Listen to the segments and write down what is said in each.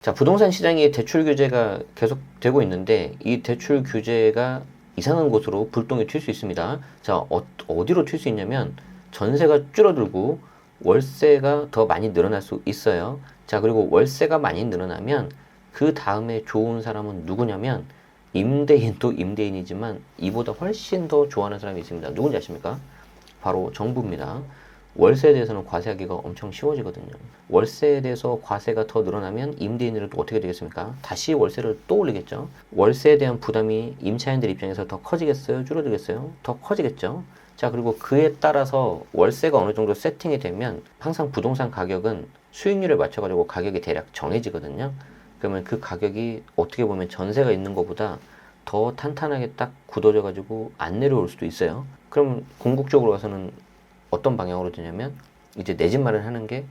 자, 부동산 시장에 대출 규제가 계속 되고 있는데 이 대출 규제가 이상한 곳으로 불똥이 튈 수 있습니다. 자, 어디로 튈 수 있냐면 전세가 줄어들고 월세가 더 많이 늘어날 수 있어요. 자, 그리고 월세가 많이 늘어나면 그 다음에 좋은 사람은 누구냐면 임대인도 임대인이지만 이보다 훨씬 더 좋아하는 사람이 있습니다. 누군지 아십니까? 바로 정부입니다. 월세에 대해서는 과세하기가 엄청 쉬워지거든요. 월세에 대해서 과세가 더 늘어나면 임대인들은 또 어떻게 되겠습니까? 다시 월세를 또 올리겠죠. 월세에 대한 부담이 임차인들 입장에서 더 커지겠어요? 줄어들겠어요? 더 커지겠죠. 자, 그리고 그에 따라서 월세가 어느 정도 세팅이 되면 항상 부동산 가격은 수익률에 맞춰가지고 가격이 대략 정해지거든요. 그러면 그 가격이 어떻게 보면 전세가 있는 것보다 더 탄탄하게 딱 굳어져가지고 안 내려올 수도 있어요. 그럼 궁극적으로 가서는 어떤 방향으로 되냐면 이제 내 집 마련하는 게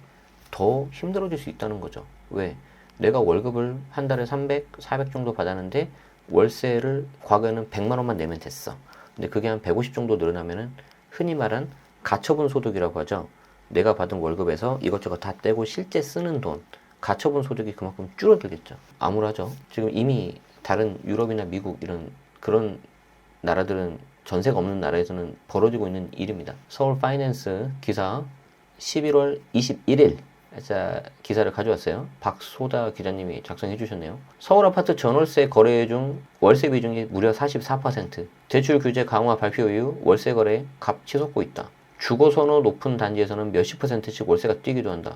더 힘들어질 수 있다는 거죠. 왜? 내가 월급을 한 달에 300, 400 정도 받았는데 월세를 과거에는 100만 원만 내면 됐어. 근데 그게 한 150 정도 늘어나면은 흔히 말한 가처분 소득이라고 하죠. 내가 받은 월급에서 이것저것 다 떼고 실제 쓰는 돈, 가처분 소득이 그만큼 줄어들겠죠. 암울하죠. 지금 이미 다른 유럽이나 미국 이런 그런 나라들은 전세가 없는 나라에서는 벌어지고 있는 일입니다. 서울 파이낸스 기사 11월 21일 기사를 가져왔어요. 박소다 기자님이 작성해 주셨네요. 서울 아파트 전월세 거래 중 월세 비중이 무려 44%. 대출 규제 강화 발표 이후 월세 거래 값 치솟고 있다. 주거 선호 높은 단지에서는 몇십 %씩 월세가 뛰기도 한다.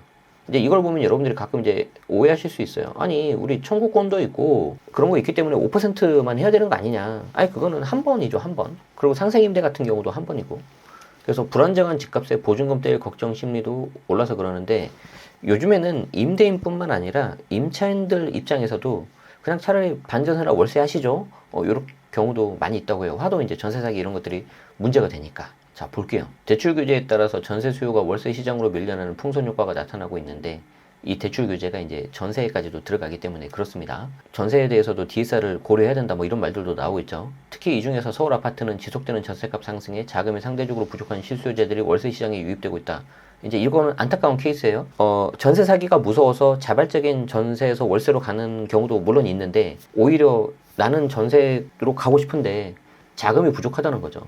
이제 이걸 보면 여러분들이 가끔 이제 오해하실 수 있어요. 아니, 우리 청구권도 있고 그런 거 있기 때문에 5%만 해야 되는 거 아니냐. 아니, 그거는 한 번이죠, 한 번. 그리고 상생임대 같은 경우도 한 번이고. 그래서 불안정한 집값에 보증금 뗄 걱정 심리도 올라서 그러는데 요즘에는 임대인뿐만 아니라 임차인들 입장에서도 그냥 차라리 반전세나 월세 하시죠. 이런 경우도 많이 있다고 해요. 하도 이제 전세 사기 이런 것들이 문제가 되니까. 자, 볼게요. 대출 규제에 따라서 전세 수요가 월세 시장으로 밀려나는 풍선 효과가 나타나고 있는데 이 대출 규제가 이제 전세까지도 들어가기 때문에 그렇습니다. 전세에 대해서도 DSR을 고려해야 된다 뭐 이런 말들도 나오고 있죠. 특히 이 중에서 서울 아파트는 지속되는 전세값 상승에 자금이 상대적으로 부족한 실수요자들이 월세 시장에 유입되고 있다. 이제 이거는 안타까운 케이스예요. 전세 사기가 무서워서 자발적인 전세에서 월세로 가는 경우도 물론 있는데 오히려 나는 전세로 가고 싶은데 자금이 부족하다는 거죠.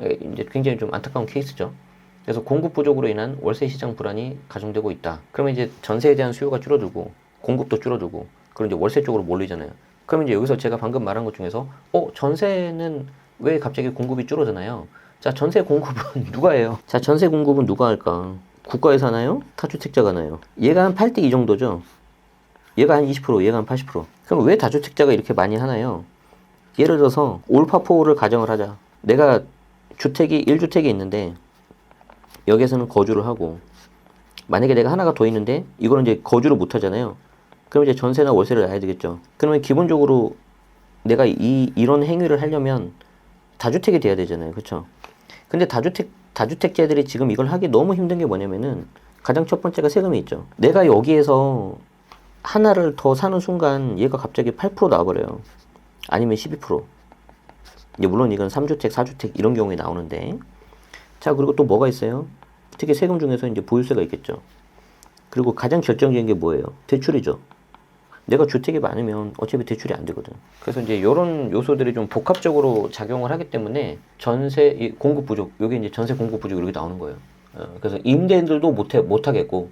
이제 굉장히 좀 안타까운 케이스죠. 그래서 공급 부족으로 인한 월세 시장 불안이 가중되고 있다. 그러면 이제 전세에 대한 수요가 줄어들고 공급도 줄어들고 그럼 이제 월세 쪽으로 몰리잖아요. 그러면 이제 여기서 제가 방금 말한 것 중에서 전세는 왜 갑자기 공급이 줄어드나요? 자, 전세 공급은 누가 해요? 자, 전세 공급은 누가 할까? 국가에서 하나요? 다주택자가 하나요? 얘가 한 8대 2 정도죠? 얘가 한 20%, 얘가 한 80%. 그럼 왜 다주택자가 이렇게 많이 하나요? 예를 들어서 올파포를 가정을 하자. 내가 주택이 1주택이 있는데 여기에서는 거주를 하고 만약에 내가 하나가 더 있는데 이거는 이제 거주를 못 하잖아요. 그럼 이제 전세나 월세를 놔야 되겠죠. 그러면 기본적으로 내가 이런 행위를 하려면 다주택이 돼야 되잖아요. 그렇죠? 근데 다주택자들이 지금 이걸 하기 너무 힘든 게 뭐냐면은 가장 첫 번째가 세금이 있죠. 내가 여기에서 하나를 더 사는 순간 얘가 갑자기 8% 나와버려요. 아니면 12%. 이제 물론 이건 3주택, 4주택 이런 경우에 나오는데 자, 그리고 또 뭐가 있어요? 특히 세금 중에서 이제 보유세가 있겠죠. 그리고 가장 결정적인 게 뭐예요? 대출이죠. 내가 주택이 많으면 어차피 대출이 안 되거든. 그래서 이제 이런 요소들이 좀 복합적으로 작용을 하기 때문에 전세 공급 부족, 여기 이제 전세 공급 부족 이렇게 나오는 거예요. 그래서 임대인들도 못 하겠고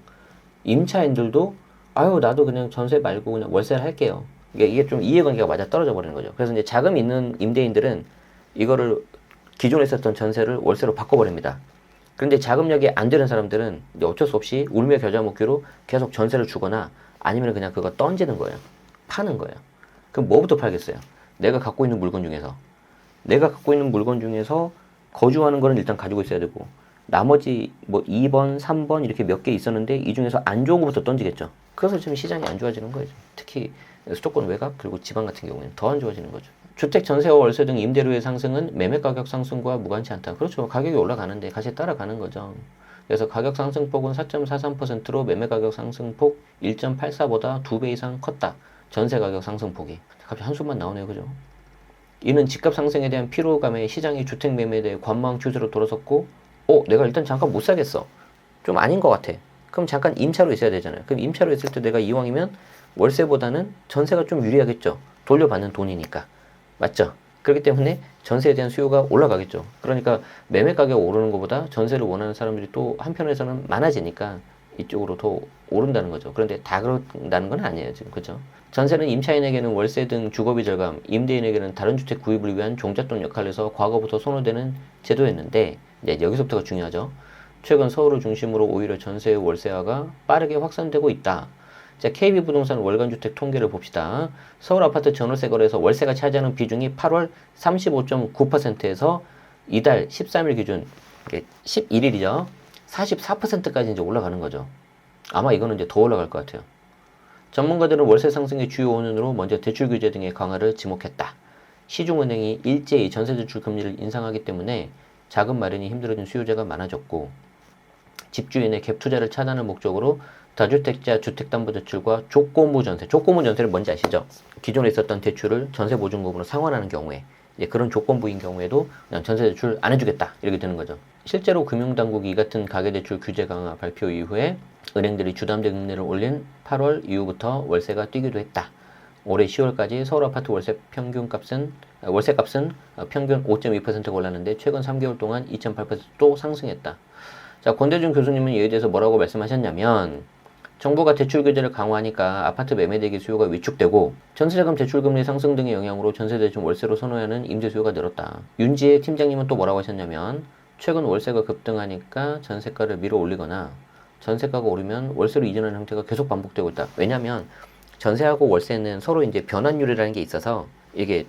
임차인들도 아유 나도 그냥 전세 말고 그냥 월세를 할게요. 이게 좀 이해관계가 맞아 떨어져 버리는 거죠. 그래서 이제 자금 있는 임대인들은 이거를 기존에 있었던 전세를 월세로 바꿔버립니다. 그런데 자금력이 안 되는 사람들은 이제 어쩔 수 없이 울며 겨자 먹기로 계속 전세를 주거나 아니면 그냥 그거 던지는 거예요. 파는 거예요. 그럼 뭐부터 팔겠어요? 내가 갖고 있는 물건 중에서. 내가 갖고 있는 물건 중에서 거주하는 거는 일단 가지고 있어야 되고 나머지 뭐 2번, 3번 이렇게 몇 개 있었는데 이 중에서 안 좋은 것부터 던지겠죠. 그래서 지금 시장이 안 좋아지는 거예요. 특히 수도권 외곽 그리고 지방 같은 경우에는 더 안 좋아지는 거죠. 주택 전세와 월세 등 임대료의 상승은 매매 가격 상승과 무관치 않다. 그렇죠. 가격이 올라가는데 같이 따라가는 거죠. 그래서 가격 상승폭은 4.43%로 매매 가격 상승폭 1.84보다 2배 이상 컸다. 전세 가격 상승폭이. 갑자기 한숨만 나오네요. 그죠? 이는 집값 상승에 대한 피로감에 시장이 주택 매매에 대해 관망 추세로 돌아섰고 내가 일단 잠깐 못 사겠어. 좀 아닌 것 같아. 그럼 잠깐 임차로 있어야 되잖아요. 그럼 임차로 있을 때 내가 이왕이면 월세보다는 전세가 좀 유리하겠죠. 돌려받는 돈이니까. 맞죠? 그렇기 때문에 전세에 대한 수요가 올라가겠죠. 그러니까 매매 가격 오르는 것보다 전세를 원하는 사람들이 또 한편에서는 많아지니까 이쪽으로 더 오른다는 거죠. 그런데 다 그런다는 건 아니에요, 지금. 그죠? 전세는 임차인에게는 월세 등 주거비 절감, 임대인에게는 다른 주택 구입을 위한 종잣돈 역할을 해서 과거부터 선호되는 제도였는데, 이제 여기서부터가 중요하죠. 최근 서울을 중심으로 오히려 전세의 월세화가 빠르게 확산되고 있다. 자, KB부동산 월간주택 통계를 봅시다. 서울 아파트 전월세 거래에서 월세가 차지하는 비중이 8월 35.9%에서 이달 13일 기준 11일이죠. 44%까지 이제 올라가는 거죠. 아마 이거는 이제 더 올라갈 것 같아요. 전문가들은 월세 상승의 주요 원인으로 먼저 대출 규제 등의 강화를 지목했다. 시중은행이 일제히 전세 대출 금리를 인상하기 때문에 자금 마련이 힘들어진 수요자가 많아졌고, 집주인의 갭 투자를 차단하는 목적으로 다주택자 주택담보대출과 조건부 전세, 조건부 전세를 뭔지 아시죠? 기존에 있었던 대출을 전세보증금으로 상환하는 경우에, 이제 그런 조건부인 경우에도 그냥 전세대출 안 해주겠다 이렇게 되는 거죠. 실제로 금융당국이 이 같은 가계대출 규제 강화 발표 이후에 은행들이 주담대 금리를 올린 8월 이후부터 월세가 뛰기도 했다. 올해 10월까지 서울 아파트 월세값은 평균 5.2%가 올랐는데 최근 3개월 동안 2.8% 또 상승했다. 자, 권대중 교수님은 이에 대해서 뭐라고 말씀하셨냐면, 정부가 대출 규제를 강화하니까 아파트 매매 대기 수요가 위축되고 전세자금 대출금리 상승 등의 영향으로 전세대출 월세로 선호하는 임대 수요가 늘었다. 윤지혜 팀장님은 또 뭐라고 하셨냐면, 최근 월세가 급등하니까 전세가를 밀어 올리거나 전세가가 오르면 월세로 이전하는 형태가 계속 반복되고 있다. 왜냐하면 전세하고 월세는 서로 이제 변환율이라는 게 있어서, 이게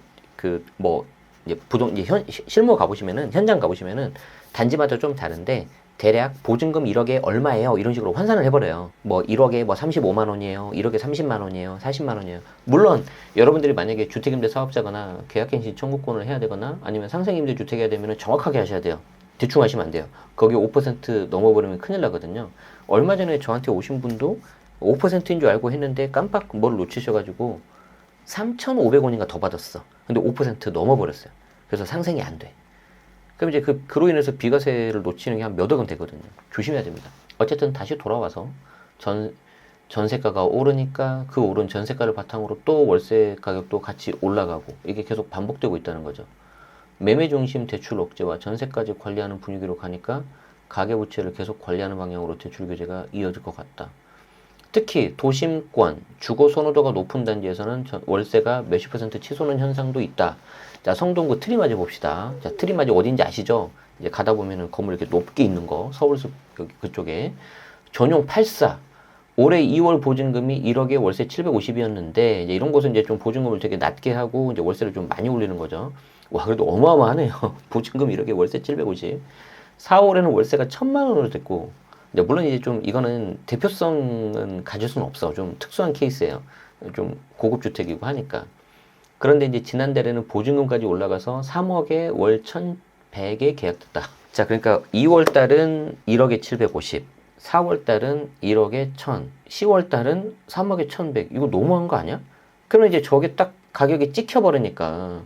실무 가보시면은, 현장 가보시면은 단지마다 좀 다른데, 대략 보증금 1억에 얼마예요? 이런 식으로 환산을 해버려요. 뭐 1억에 뭐 35만 원이에요. 1억에 30만 원이에요. 40만 원이에요. 물론 여러분들이 만약에 주택임대 사업자거나 계약갱신 청구권을 해야 되거나 아니면 상생임대 주택 해야 되면 정확하게 하셔야 돼요. 대충 하시면 안 돼요. 거기 5% 넘어버리면 큰일 나거든요. 얼마 전에 저한테 오신 분도 5%인 줄 알고 했는데 깜빡 뭘 놓치셔가지고 3,500원인가 더 받았어. 근데 5% 넘어버렸어요. 그래서 상생이 안 돼. 그럼 이제 그로 인해서 비과세를 놓치는 게 한 몇 억은 되거든요. 조심해야 됩니다. 어쨌든 다시 돌아와서 전세가가 오르니까 그 오른 전세가를 바탕으로 또 월세 가격도 같이 올라가고, 이게 계속 반복되고 있다는 거죠. 매매 중심 대출 억제와 전세까지 관리하는 분위기로 가니까 가계부채를 계속 관리하는 방향으로 대출 규제가 이어질 것 같다. 특히 도심권, 주거 선호도가 높은 단지에서는 월세가 몇십 % 치솟는 현상도 있다. 자, 성동구 트리마지 봅시다. 자, 트리마지 어딘지 아시죠? 이제 가다 보면은 건물 이렇게 높게 있는 거, 서울숲 여기 그쪽에 전용 84. 올해 2월 보증금이 1억에 월세 750이었는데 이제 이런 곳은 이제 좀 보증금을 되게 낮게 하고 이제 월세를 좀 많이 올리는 거죠. 와, 그래도 어마어마하네요. 보증금 1억에 월세 750. 4월에는 월세가 1,000만 원으로 됐고, 물론 이제 좀 이거는 대표성은 가질 수는 없어. 좀 특수한 케이스예요. 좀 고급 주택이고 하니까. 그런데 이제 지난달에는 보증금까지 올라가서 3억에 월 1,100에 계약됐다. 자, 그러니까 2월 달은 1억에 750, 4월 달은 1억에 1,000, 10월 달은 3억에 1,100. 이거 너무한 거 아니야? 그러면 이제 저게 딱 가격이 찍혀버리니까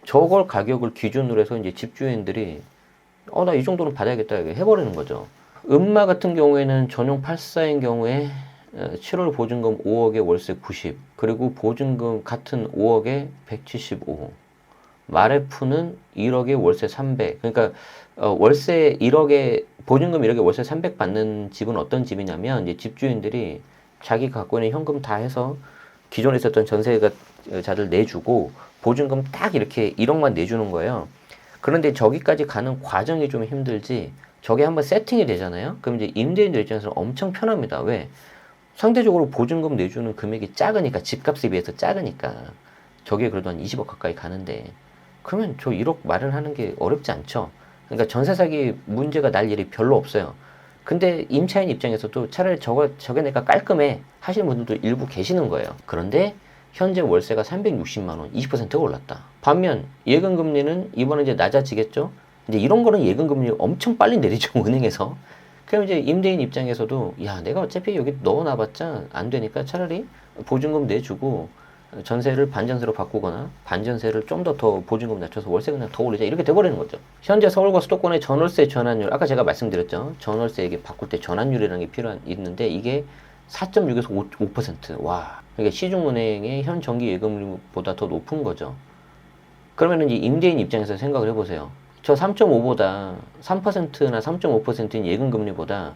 저걸 가격을 기준으로 해서 이제 집주인들이 나 이 정도는 받아야겠다 이렇게 해버리는 거죠. 음마 같은 경우에는 전용 84인 경우에 7월 보증금 5억에 월세 90, 그리고 보증금 같은 5억에 175. 마레프는 1억에 월세 300. 그러니까 월세 1억에 보증금 1억에 월세 300 받는 집은 어떤 집이냐면, 이제 집주인들이 자기 갖고 있는 현금 다 해서 기존에 있었던 전세자들 내주고 보증금 딱 이렇게 1억만 내주는 거예요. 그런데 저기까지 가는 과정이 좀 힘들지, 저게 한번 세팅이 되잖아요. 그럼 이제 임대인들 입장에서는 엄청 편합니다. 왜? 상대적으로 보증금 내주는 금액이 작으니까, 집값에 비해서 작으니까. 저게 그래도 한 20억 가까이 가는데, 그러면 저 1억 마련하는 게 어렵지 않죠. 그러니까 전세 사기 문제가 날 일이 별로 없어요. 근데 임차인 입장에서도 차라리 저게 내가 깔끔해 하시는 분들도 일부 계시는 거예요. 그런데 현재 월세가 360만 원, 20%가 올랐다. 반면 예금금리는 이번에 이제 낮아지겠죠. 이제 이런 거는 예금금리 엄청 빨리 내리죠, 은행에서. 그럼 이제 임대인 입장에서도, 야, 내가 어차피 여기 넣어놔봤자 안 되니까 차라리 보증금 내주고 전세를 반전세로 바꾸거나 반전세를 좀 더 보증금 낮춰서 월세 그냥 더 올리자, 이렇게 돼버리는 거죠. 현재 서울과 수도권의 전월세 전환율, 아까 제가 말씀드렸죠. 전월세 이게 바꿀 때 전환율이라는 게 있는데, 이게 4.6에서 5%. 와. 그러니까 시중은행의 현 정기 예금보다 더 높은 거죠. 그러면 이제 임대인 입장에서 생각을 해보세요. 저 3.5보다 3%나 3.5%인 예금 금리보다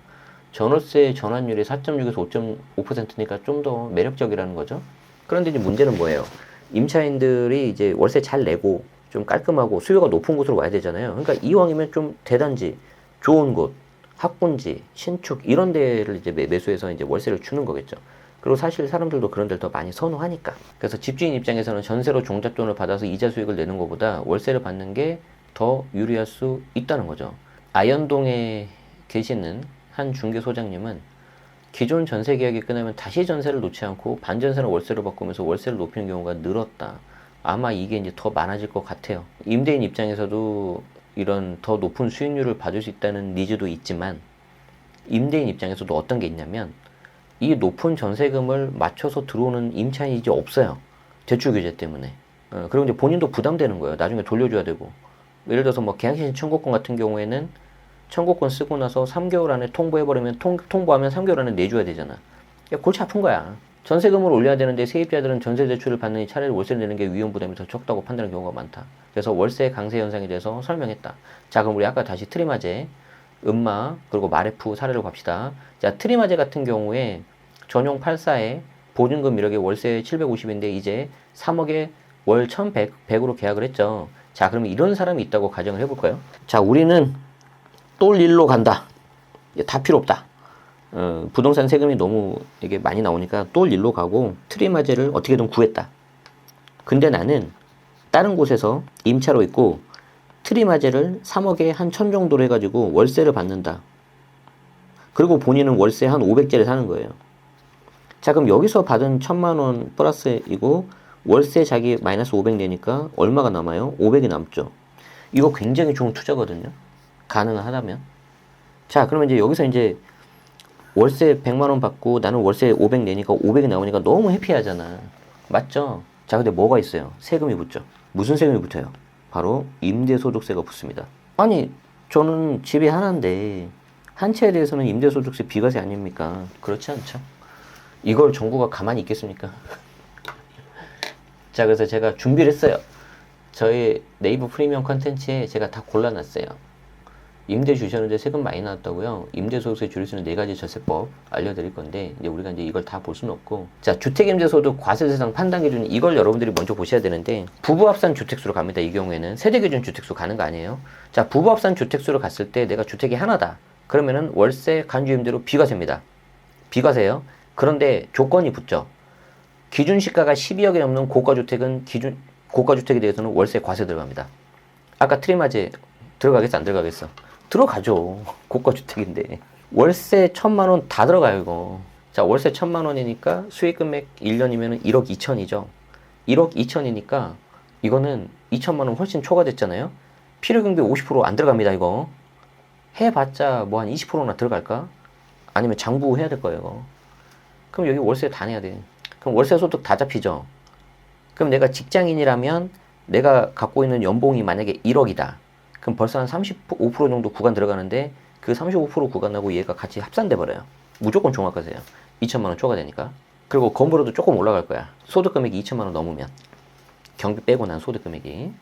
전월세 전환율이 4.6에서 5.5%니까 좀 더 매력적이라는 거죠. 그런데 이제 문제는 뭐예요? 임차인들이 이제 월세 잘 내고 좀 깔끔하고 수요가 높은 곳으로 와야 되잖아요. 그러니까 이왕이면 좀 대단지, 좋은 곳, 학군지, 신축 이런 데를 이제 매수해서 이제 월세를 주는 거겠죠. 그리고 사실 사람들도 그런 데를 더 많이 선호하니까. 그래서 집주인 입장에서는 전세로 종잣돈을 받아서 이자 수익을 내는 것보다 월세를 받는 게 더 유리할 수 있다는 거죠. 아현동에 계시는 한 중개소장님은 기존 전세 계약이 끝나면 다시 전세를 놓지 않고 반전세나 월세로 바꾸면서 월세를 높이는 경우가 늘었다. 아마 이게 이제 더 많아질 것 같아요. 임대인 입장에서도 이런 더 높은 수익률을 받을 수 있다는 니즈도 있지만 임대인 입장에서도 어떤 게 있냐면 이 높은 전세금을 맞춰서 들어오는 임차인이 이제 없어요. 대출 규제 때문에. 그리고 이제 본인도 부담되는 거예요. 나중에 돌려줘야 되고. 예를 들어서 뭐 계약갱신 청구권 같은 경우에는 청구권 쓰고 나서 3개월 안에 통보해버리면 통보하면 3개월 안에 내줘야 되잖아. 야, 골치 아픈 거야. 전세금을 올려야 되는데 세입자들은 전세 대출을 받느니 차라리 월세를 내는 게 위험 부담이 더 적다고 판단하는 경우가 많다. 그래서 월세 강세 현상에 대해서 설명했다. 자, 그럼 우리 아까 다시 트리마제, 음마, 그리고 마레프 사례를 갑시다. 자, 트리마제 같은 경우에 전용 84에 보증금 1억에 월세 750인데 이제 3억에 월 1100, 100으로 계약을 했죠. 자, 그러면 이런 사람이 있다고 가정을 해볼까요? 자, 우리는 똘 일로 간다. 다 필요 없다. 부동산 세금이 너무 이게 많이 나오니까 똘 일로 가고 트리마제를 어떻게든 구했다. 근데 나는 다른 곳에서 임차로 있고 트리마제를 3억에 한 1000 정도로 해가지고 월세를 받는다. 그리고 본인은 월세 한 500짜리 사는 거예요. 자, 그럼 여기서 받은 1000만 원 플러스이고 월세 자기 마이너스 500 내니까 얼마가 남아요? 500이 남죠. 이거 굉장히 좋은 투자거든요. 가능하다면. 자, 그러면 이제 여기서 이제 월세 100만 원 받고 나는 월세 500 내니까 500이 나오니까 너무 해피하잖아. 맞죠? 자, 근데 뭐가 있어요? 세금이 붙죠. 무슨 세금이 붙어요? 바로 임대소득세가 붙습니다. 아니, 저는 집이 하나인데 한 채에 대해서는 임대소득세 비과세 아닙니까? 그렇지 않죠? 이걸 정부가 가만히 있겠습니까? 자, 그래서 제가 준비를 했어요. 저희 네이버 프리미엄 컨텐츠에 제가 다 골라놨어요. 임대 주셨는데 세금 많이 나왔다고요? 임대소득세 줄일 수 있는 4가지 절세법 알려드릴 건데 이제 우리가 이제 이걸 다 볼 수는 없고, 자, 주택임대소득 과세대상 판단 기준, 이걸 여러분들이 먼저 보셔야 되는데 부부합산 주택수로 갑니다. 이 경우에는 세대기준 주택수 가는 거 아니에요? 자, 부부합산 주택수로 갔을 때 내가 주택이 하나다. 그러면은 월세 간주임대로 비과세입니다. 비과세예요. 그런데 조건이 붙죠. 기준시가가 12억이 넘는 고가주택은 고가주택에 대해서는 월세 과세 들어갑니다. 아까 트리마제 들어가겠어, 안 들어가겠어? 들어가죠. 고가주택인데. 월세 1000만 원 다 들어가요, 이거. 자, 월세 1000만 원이니까 수익금액 1년이면 1억 2천이죠. 1억 2천이니까 이거는 2천만 원 훨씬 초과됐잖아요. 필요경비 50% 안 들어갑니다, 이거. 해봤자 뭐 한 20%나 들어갈까? 아니면 장부 해야 될 거예요, 이거. 그럼 여기 월세 다 내야 돼. 그럼 월세 소득 다 잡히죠. 그럼 내가 직장인이라면 내가 갖고 있는 연봉이 만약에 1억이다. 그럼 벌써 한 35% 정도 구간 들어가는데 그 35% 구간하고 얘가 같이 합산돼 버려요. 무조건 종합과세요. 2천만 원 초과되니까. 그리고 건보료도 조금 올라갈 거야. 소득 금액이 2천만 원 넘으면. 경비 빼고 난 소득 금액이.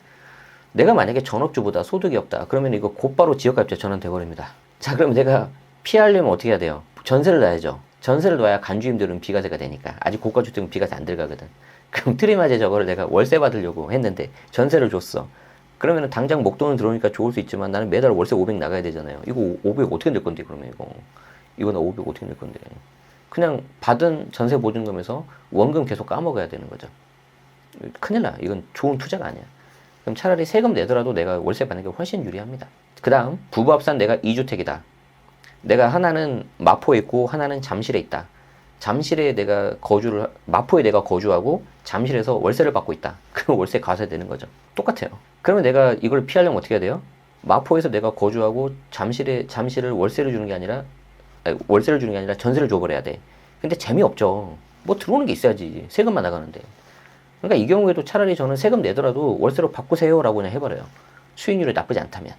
내가 만약에 전업주보다 소득이 없다. 그러면 이거 곧바로 지역가입자 전환돼 버립니다. 자, 그럼 내가 피하려면 어떻게 해야 돼요? 전세를 놔야죠. 전세를 놔야 간주임들은 비과세가 되니까. 아직 고가주택은 비과세 안 들어가거든. 그럼 트리마제 저거를 내가 월세 받으려고 했는데 전세를 줬어. 그러면 당장 목돈은 들어오니까 좋을 수 있지만 나는 매달 월세 500 나가야 되잖아요. 이거 500 어떻게 낼 건데, 그러면 이거 나 500 어떻게 낼 건데. 그냥 받은 전세 보증금에서 원금 계속 까먹어야 되는 거죠. 큰일 나. 이건 좋은 투자가 아니야. 그럼 차라리 세금 내더라도 내가 월세 받는 게 훨씬 유리합니다. 그 다음, 부부합산 내가 2주택이다. 내가 하나는 마포에 있고 하나는 잠실에 있다. 잠실에 내가 마포에 내가 거주하고 잠실에서 월세를 받고 있다. 그럼 월세 과세되는 거죠. 똑같아요. 그러면 내가 이걸 피하려면 어떻게 해야 돼요? 마포에서 내가 거주하고 잠실을 월세를 주는 게 아니라 전세를 줘버려야 돼. 근데 재미없죠. 뭐 들어오는 게 있어야지. 세금만 나가는데. 그러니까 이 경우에도 차라리 저는 세금 내더라도 월세로 바꾸세요 라고 그냥 해버려요. 수익률이 나쁘지 않다면.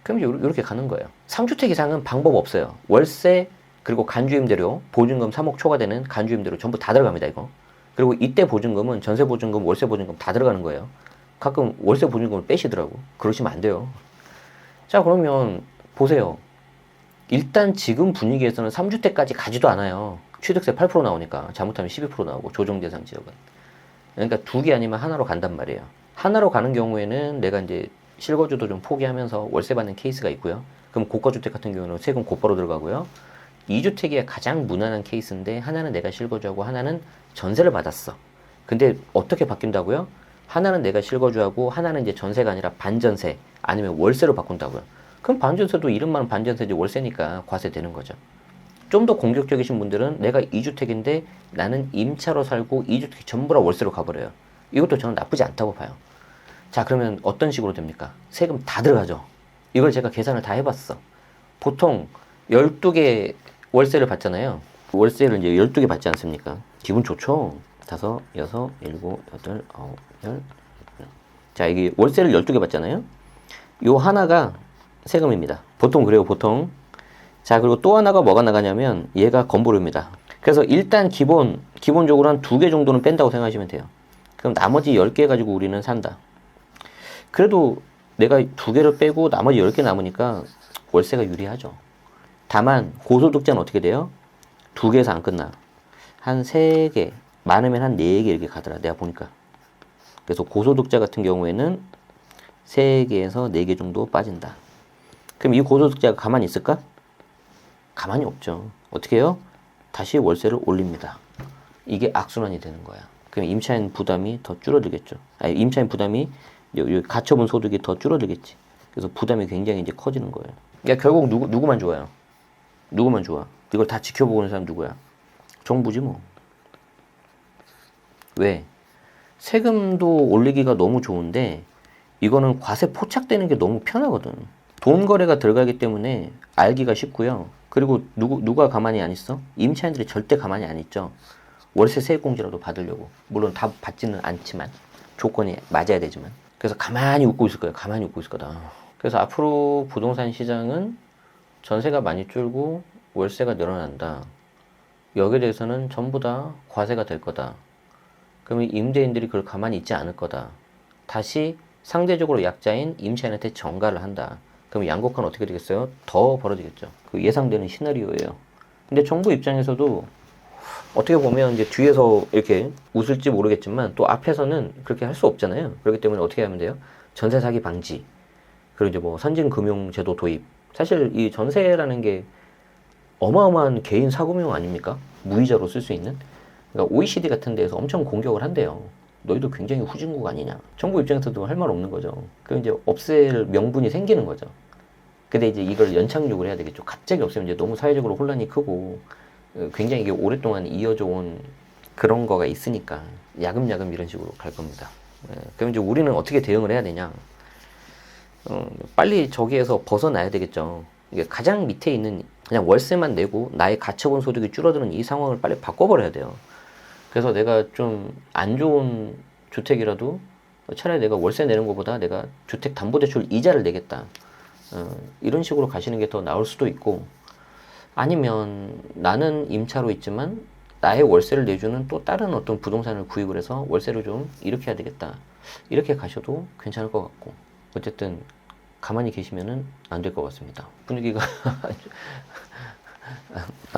그럼 이렇게 가는 거예요. 3주택 이상은 방법 없어요. 월세 그리고 간주임대료, 보증금 3억 초과되는 간주임대료 전부 다 들어갑니다, 이거. 그리고 이때 보증금은 전세 보증금, 월세 보증금 다 들어가는 거예요. 가끔 월세 보증금을 빼시더라고. 그러시면 안 돼요. 자, 그러면 보세요. 일단 지금 분위기에서는 3주택까지 가지도 않아요. 취득세 8% 나오니까. 잘못하면 12% 나오고, 조정 대상 지역은. 그러니까 두 개 아니면 하나로 간단 말이에요. 하나로 가는 경우에는 내가 이제 실거주도 좀 포기하면서 월세 받는 케이스가 있고요. 그럼 고가주택 같은 경우는 세금 곧바로 들어가고요. 2주택이 가장 무난한 케이스인데 하나는 내가 실거주하고 하나는 전세를 받았어. 근데 어떻게 바뀐다고요? 하나는 내가 실거주하고 하나는 이제 전세가 아니라 반전세 아니면 월세로 바꾼다고요. 그럼 반전세도 이름만 반전세지 월세니까 과세되는 거죠. 좀 더 공격적이신 분들은 내가 2주택인데 나는 임차로 살고 2주택 전부 다 월세로 가버려요. 이것도 저는 나쁘지 않다고 봐요. 자, 그러면 어떤 식으로 됩니까? 세금 다 들어가죠. 이걸 제가 계산을 다 해봤어. 보통 12개 월세를 받잖아요. 월세를 이제 12개 받지 않습니까? 기분 좋죠? 5, 6, 7, 8, 9, 10. 자, 이게 월세를 12개 받잖아요. 요 하나가 세금입니다. 보통 그래요, 보통. 자, 그리고 또 하나가 뭐가 나가냐면 얘가 건보료입니다. 그래서 일단 기본적으로 한 2개 정도는 뺀다고 생각하시면 돼요. 그럼 나머지 10개 가지고 우리는 산다. 그래도 내가 2개를 빼고 나머지 10개 남으니까 월세가 유리하죠. 다만 고소득자는 어떻게 돼요? 2개에서 안 끝나. 한 3개, 많으면 한 4개 이렇게 가더라, 내가 보니까. 그래서 고소득자 같은 경우에는 3개에서 4개 정도 빠진다. 그럼 이 고소득자가 가만히 있을까? 가만히 없죠. 어떻게 해요? 다시 월세를 올립니다. 이게 악순환이 되는 거야. 그럼 임차인 부담이 더 줄어들겠죠. 아니, 임차인 부담이 가처분 소득이 더 줄어들겠지. 그래서 부담이 굉장히 이제 커지는 거예요. 그러니까 결국 누구만 좋아요? 누구만 좋아? 이걸 다 지켜보고 있는 사람 누구야? 정부지 뭐. 왜? 세금도 올리기가 너무 좋은데 이거는 과세 포착되는 게 너무 편하거든. 돈 거래가 들어가기 때문에 알기가 쉽고요. 그리고 누가 가만히 안 있어? 임차인들이 절대 가만히 안 있죠. 월세 세액공제라도 받으려고. 물론 다 받지는 않지만 조건이 맞아야 되지만. 그래서 가만히 웃고 있을 거예요. 가만히 웃고 있을 거다. 그래서 앞으로 부동산 시장은 전세가 많이 줄고 월세가 늘어난다. 여기에 대해서는 전부 다 과세가 될 거다. 그러면 임대인들이 그걸 가만히 있지 않을 거다. 다시 상대적으로 약자인 임차인한테 전가를 한다. 그럼 양극화는 어떻게 되겠어요? 더 벌어지겠죠. 그 예상되는 시나리오예요. 근데 정부 입장에서도 어떻게 보면 이제 뒤에서 이렇게 웃을지 모르겠지만 또 앞에서는 그렇게 할 수 없잖아요. 그렇기 때문에 어떻게 하면 돼요? 전세 사기 방지. 그리고 이제 뭐 선진금융제도 도입. 사실 이 전세라는 게 어마어마한 개인 사금융 아닙니까? 무이자로 쓸 수 있는. 그러니까 OECD 같은 데에서 엄청 공격을 한대요. 너희도 굉장히 후진국 아니냐. 정부 입장에서도 할 말 없는 거죠. 그럼 이제 없앨 명분이 생기는 거죠. 근데 이제 이걸 연착륙을 해야 되겠죠. 갑자기 없애면 이제 너무 사회적으로 혼란이 크고 굉장히 이게 오랫동안 이어져 온 그런 거가 있으니까 야금야금 이런 식으로 갈 겁니다. 그럼 이제 우리는 어떻게 대응을 해야 되냐? 빨리 저기에서 벗어나야 되겠죠. 이게 가장 밑에 있는 그냥 월세만 내고 나의 가처분 소득이 줄어드는 이 상황을 빨리 바꿔버려야 돼요. 그래서 내가 좀 안 좋은 주택이라도 차라리 내가 월세 내는 것보다 내가 주택담보대출 이자를 내겠다. 이런 식으로 가시는 게 더 나을 수도 있고, 아니면 나는 임차로 있지만 나의 월세를 내주는 또 다른 어떤 부동산을 구입을 해서 월세를 좀 이렇게 해야 되겠다. 이렇게 가셔도 괜찮을 것 같고, 어쨌든 가만히 계시면은 안 될 것 같습니다. 분위기가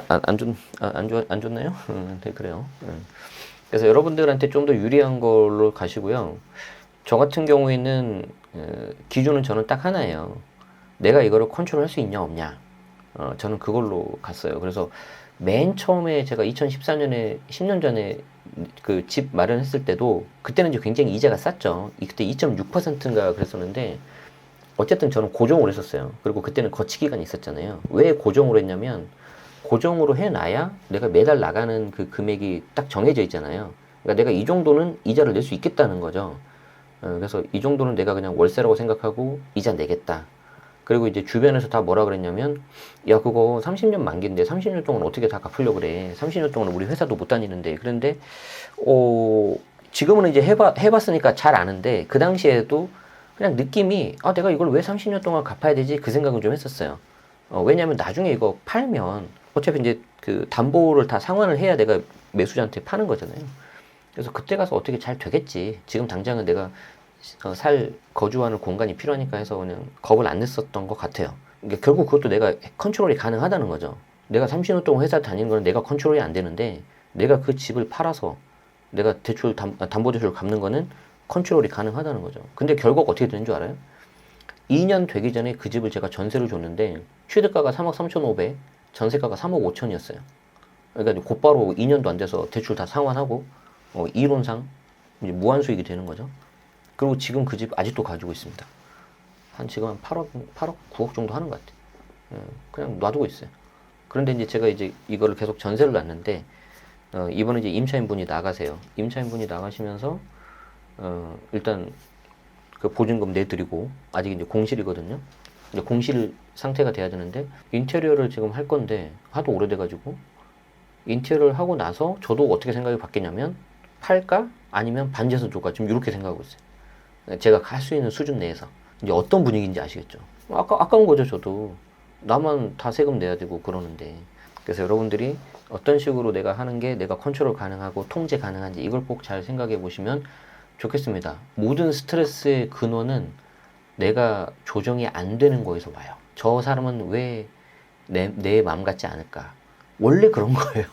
안 좋나요? 네, 그래요. 그래서 여러분들한테 좀 더 유리한 걸로 가시고요. 저 같은 경우에는 기준은 저는 딱 하나예요. 내가 이거를 컨트롤할 수 있냐 없냐. 저는 그걸로 갔어요. 그래서 맨 처음에 제가 2014년에 10년 전에 그 집 마련했을 때도 그때는 이제 굉장히 이자가 쌌죠. 그때 2.6%인가 그랬었는데 어쨌든 저는 고정으로 했었어요. 그리고 그때는 거치 기간이 있었잖아요. 왜 고정으로 했냐면 고정으로 해놔야 내가 매달 나가는 그 금액이 딱 정해져 있잖아요. 그러니까 내가 이 정도는 이자를 낼 수 있겠다는 거죠. 그래서 이 정도는 내가 그냥 월세라고 생각하고 이자 내겠다. 그리고 이제 주변에서 다 뭐라 그랬냐면, 야, 그거 30년 만기인데 30년 동안 어떻게 다 갚으려고 그래. 30년 동안 우리 회사도 못 다니는데. 그런데, 지금은 이제 해봤으니까 잘 아는데, 그 당시에도 그냥 느낌이, 내가 이걸 왜 30년 동안 갚아야 되지? 그 생각은 좀 했었어요. 왜냐면 나중에 이거 팔면 어차피 이제 그 담보를 다 상환을 해야 내가 매수자한테 파는 거잖아요. 그래서 그때 가서 어떻게 잘 되겠지. 지금 당장은 내가 거주하는 공간이 필요하니까 해서 그냥 겁을 안 냈었던 것 같아요. 그러니까 결국 그것도 내가 컨트롤이 가능하다는 거죠. 내가 30년 동안 회사 다니는 거는 내가 컨트롤이 안 되는데 내가 그 집을 팔아서 내가 담보대출 갚는 거는 컨트롤이 가능하다는 거죠. 근데 결국 어떻게 되는 줄 알아요? 2년 되기 전에 그 집을 제가 전세를 줬는데 취득가가 3억 3,500, 전세가가 3억 5천이었어요. 그러니까 곧바로 2년도 안 돼서 대출 다 상환하고 이론상 이제 무한 수익이 되는 거죠. 그리고 지금 그 집 아직도 가지고 있습니다. 지금 한 8억, 9억 정도 하는 것 같아요. 그냥 놔두고 있어요. 그런데 이제 제가 이제 이거를 계속 전세를 놨는데, 이번에 이제 임차인분이 나가세요. 임차인분이 나가시면서, 일단 그 보증금 내드리고, 아직 이제 공실이거든요. 이제 공실 상태가 돼야 되는데, 인테리어를 지금 할 건데, 하도 오래돼가지고, 인테리어를 하고 나서 저도 어떻게 생각이 바뀌냐면, 팔까? 아니면 반지에서 줄까? 지금 이렇게 생각하고 있어요. 제가 할 수 있는 수준 내에서. 이제 어떤 분위기인지 아시겠죠? 아까운 거죠, 저도. 나만 다 세금 내야 되고 그러는데. 그래서 여러분들이 어떤 식으로 내가 하는 게 내가 컨트롤 가능하고 통제 가능한지 이걸 꼭 잘 생각해 보시면 좋겠습니다. 모든 스트레스의 근원은 내가 조정이 안 되는 거에서 와요. 저 사람은 왜 내 마음 같지 않을까? 원래 그런 거예요.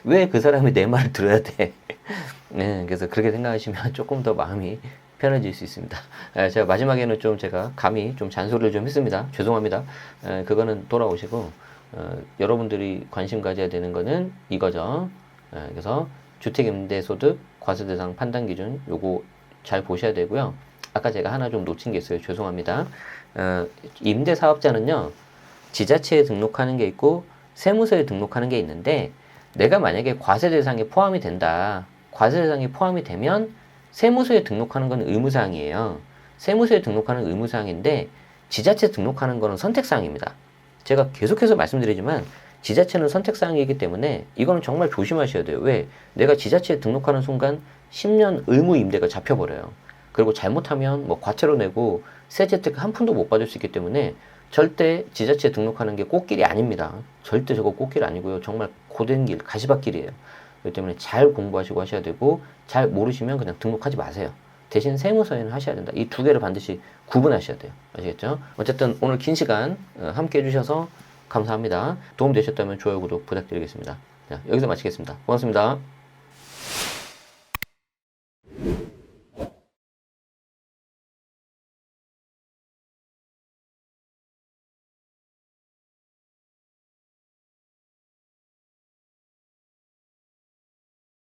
왜 그 사람이 내 말을 들어야 돼? 네, 그래서 그렇게 생각하시면 조금 더 마음이 편해질 수 있습니다. 제가 마지막에는 좀 제가 감히 좀 잔소리를 좀 했습니다. 죄송합니다. 그거는 돌아오시고, 여러분들이 관심 가져야 되는 거는 이거죠. 그래서 주택임대소득 과세대상 판단 기준 요거 잘 보셔야 되고요. 아까 제가 하나 좀 놓친 게 있어요. 죄송합니다. 임대사업자는요, 지자체에 등록하는 게 있고 세무서에 등록하는 게 있는데, 내가 만약에 과세 대상에 포함이 된다. 과세 대상에 포함이 되면 세무서에 등록하는 건 의무사항이에요. 세무서에 등록하는 의무사항인데 지자체 등록하는 거는 선택사항입니다. 제가 계속해서 말씀드리지만 지자체는 선택사항이기 때문에 이거는 정말 조심하셔야 돼요. 왜? 내가 지자체에 등록하는 순간 10년 의무 임대가 잡혀버려요. 그리고 잘못하면 뭐 과태료 내고 세제특 한 푼도 못 받을 수 있기 때문에 절대 지자체에 등록하는 게 꽃길이 아닙니다. 절대 저거 꽃길 아니고요. 정말 고된 길, 가시밭길이에요. 그렇기 때문에 잘 공부하시고 하셔야 되고 잘 모르시면 그냥 등록하지 마세요. 대신 세무서에는 하셔야 된다. 이 두 개를 반드시 구분하셔야 돼요. 아시겠죠? 어쨌든 오늘 긴 시간 함께 해주셔서 감사합니다. 도움 되셨다면 좋아요, 구독 부탁드리겠습니다. 자, 여기서 마치겠습니다. 고맙습니다.